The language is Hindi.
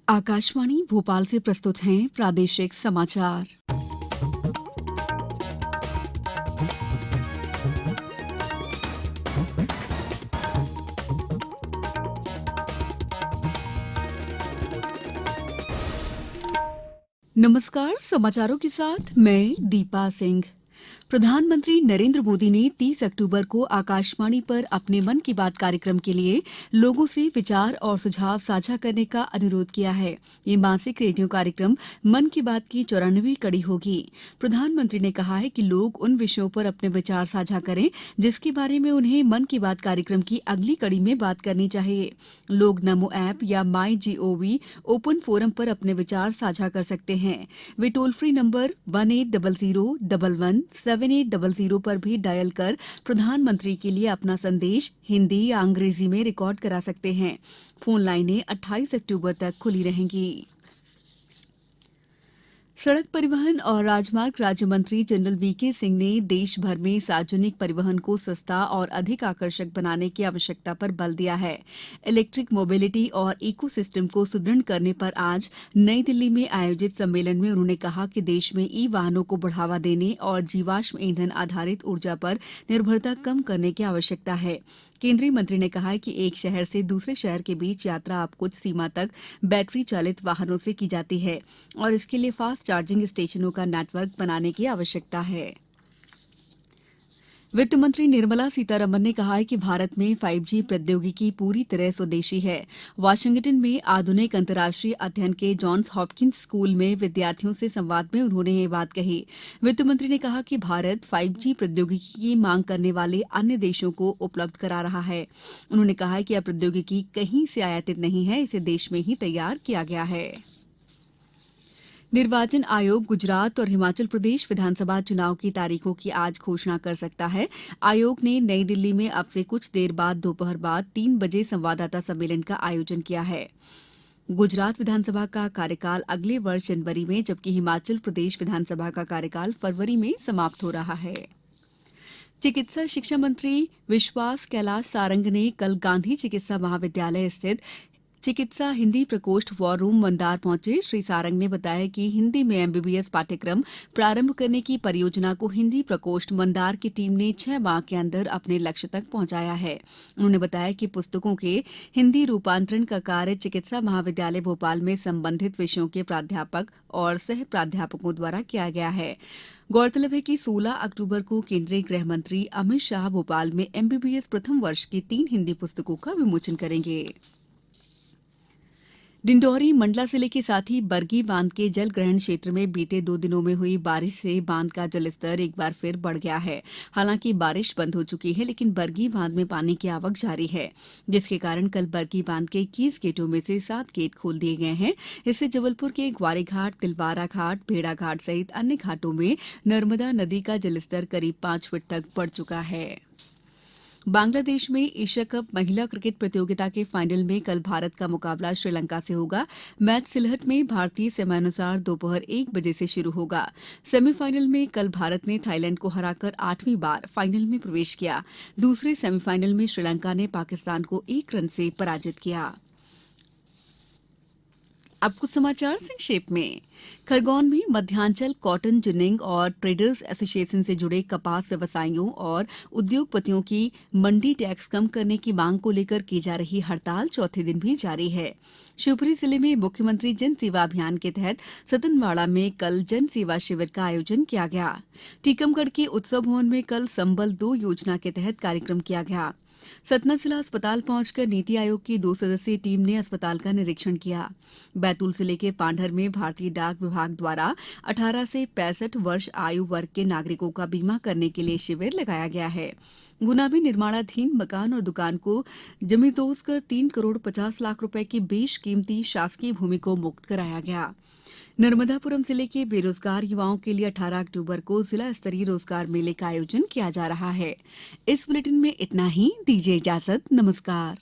आकाशवाणी भोपाल से प्रस्तुत हैं प्रादेशिक समाचार। नमस्कार, समाचारों के साथ मैं दीपा सिंह। प्रधानमंत्री नरेंद्र मोदी ने 30 अक्टूबर को आकाशवाणी पर अपने मन की बात कार्यक्रम के लिए लोगों से विचार और सुझाव साझा करने का अनुरोध किया है। ये मासिक रेडियो कार्यक्रम मन की बात की 94वीं कड़ी होगी। प्रधानमंत्री ने कहा है कि लोग उन विषयों पर अपने विचार साझा करें जिसके बारे में उन्हें मन की बात कार्यक्रम की अगली कड़ी में बात करनी चाहिए। लोग नमो ऐप या माई जीओवी ओपन फोरम पर अपने विचार साझा कर सकते हैं। वे टोल फ्री नंबर 1800-11-7800 पर भी डायल कर प्रधानमंत्री के लिए अपना संदेश हिंदी या अंग्रेजी में रिकॉर्ड करा सकते हैं। फोन लाइनें 28 अक्टूबर तक खुली रहेंगी। सड़क परिवहन और राजमार्ग राज्य मंत्री जनरल वीके सिंह ने देश भर में सार्वजनिक परिवहन को सस्ता और अधिक आकर्षक बनाने की आवश्यकता पर बल दिया है। इलेक्ट्रिक मोबिलिटी और इकोसिस्टम को सुदृढ़ करने पर आज नई दिल्ली में आयोजित सम्मेलन में उन्होंने कहा कि देश में ई वाहनों को बढ़ावा देने और जीवाश्म ईंधन आधारित ऊर्जा पर निर्भरता कम करने की आवश्यकता है। केंद्रीय मंत्री ने कहा कि एक शहर से दूसरे शहर के बीच यात्रा अब कुछ सीमा तक बैटरी चालित वाहनों से की जाती है और इसके लिए फास्ट चार्जिंग स्टेशनों का नेटवर्क बनाने की आवश्यकता है। वित्त मंत्री निर्मला सीतारमण ने कहा है कि भारत में 5G प्रौद्योगिकी पूरी तरह स्वदेशी है। वाशिंगटन में आधुनिक अंतर्राष्ट्रीय अध्ययन के जॉन्स हॉपकिंस स्कूल में विद्यार्थियों से संवाद में उन्होंने ये बात कही। वित्त मंत्री ने कहा कि भारत 5G प्रौद्योगिकी की मांग करने वाले अन्य देशों को उपलब्ध करा रहा है। उन्होंने कहा कि यह प्रौद्योगिकी कहीं से आयातित नहीं है, इसे देश में ही तैयार किया गया है। निर्वाचन आयोग गुजरात और हिमाचल प्रदेश विधानसभा चुनाव की तारीखों की आज घोषणा कर सकता है। आयोग ने नई दिल्ली में अब से कुछ देर बाद दोपहर बाद 3 बजे संवाददाता सम्मेलन का आयोजन किया है। गुजरात विधानसभा का कार्यकाल अगले वर्ष जनवरी में, जबकि हिमाचल प्रदेश विधानसभा का कार्यकाल फरवरी में समाप्त हो रहा है। चिकित्सा शिक्षा मंत्री विश्वास कैलाश सारंग ने कल गांधी चिकित्सा महाविद्यालय स्थित चिकित्सा हिंदी प्रकोष्ठ वॉर रूम मंदार पहुंचे। श्री सारंग ने बताया कि हिंदी में MBBS पाठ्यक्रम प्रारंभ करने की परियोजना को हिंदी प्रकोष्ठ मंदार की टीम ने 6 माह के अंदर अपने लक्ष्य तक पहुंचाया है। उन्होंने बताया कि पुस्तकों के हिंदी रूपांतरण का कार्य चिकित्सा महाविद्यालय भोपाल में संबंधित विषयों के प्राध्यापक और सह प्राध्यापकों द्वारा किया गया है। गौरतलब है कि 16 अक्टूबर को केंद्रीय गृह मंत्री अमित शाह भोपाल में MBBS प्रथम वर्ष की 3 हिंदी पुस्तकों का विमोचन करेंगे। डिंडौरी मंडला जिले के साथ ही बरगी बांध के जलग्रहण क्षेत्र में बीते 2 दिनों में हुई बारिश से बांध का जलस्तर एक बार फिर बढ़ गया है। हालांकि बारिश बंद हो चुकी है, लेकिन बरगी बांध में पानी की आवक जारी है, जिसके कारण कल बरगी बांध के 21 गेटों में से 7 गेट खोल दिए गए हैं। इससे जबलपुर के ग्वारी घाट, तिलवारा घाट, भेड़ा घाट सहित अन्य घाटों में नर्मदा नदी का जलस्तर करीब 5 फीट तक बढ़ चुका है। बांग्लादेश में एशिया कप महिला क्रिकेट प्रतियोगिता के फाइनल में कल भारत का मुकाबला श्रीलंका से होगा। मैच सिलहट में भारतीय समयानुसार दोपहर 1 बजे से शुरू होगा। सेमीफाइनल में कल भारत ने थाईलैंड को हराकर 8वीं बार फाइनल में प्रवेश किया। दूसरे सेमीफाइनल में श्रीलंका ने पाकिस्तान को 1 रन से पराजित किया। अब कुछ समाचार संक्षेप में। खरगोन में मध्यांचल कॉटन जिनिंग और ट्रेडर्स एसोसिएशन से जुड़े कपास व्यवसायियों और उद्योगपतियों की मंडी टैक्स कम करने की मांग को लेकर की जा रही हड़ताल चौथे दिन भी जारी है। शिवपुरी जिले में मुख्यमंत्री जन सेवा अभियान के तहत सतनवाड़ा में कल जन सेवा शिविर का आयोजन किया गया। टीकमगढ़ के उत्सव भवन में कल संबल 2 योजना के तहत कार्यक्रम किया गया। सतना जिला अस्पताल पहुंचकर नीति आयोग की 2 सदस्यीय टीम ने अस्पताल का निरीक्षण किया। बैतूल जिले के पांढर में भारतीय डाक विभाग द्वारा 18 से 65 वर्ष आयु वर्ग के नागरिकों का बीमा करने के लिए शिविर लगाया गया है। गुना में निर्माणाधीन मकान और दुकान को जमींदोज कर 3 करोड़ 50 लाख रुपए की बेशकीमती शासकीय भूमि को मुक्त कराया गया। नर्मदापुरम जिले के बेरोजगार युवाओं के लिए 18 अक्टूबर को जिला स्तरीय रोजगार मेले का आयोजन किया जा रहा है। इस बुलेटिन में इतना ही। दीजिए इजाजत। नमस्कार।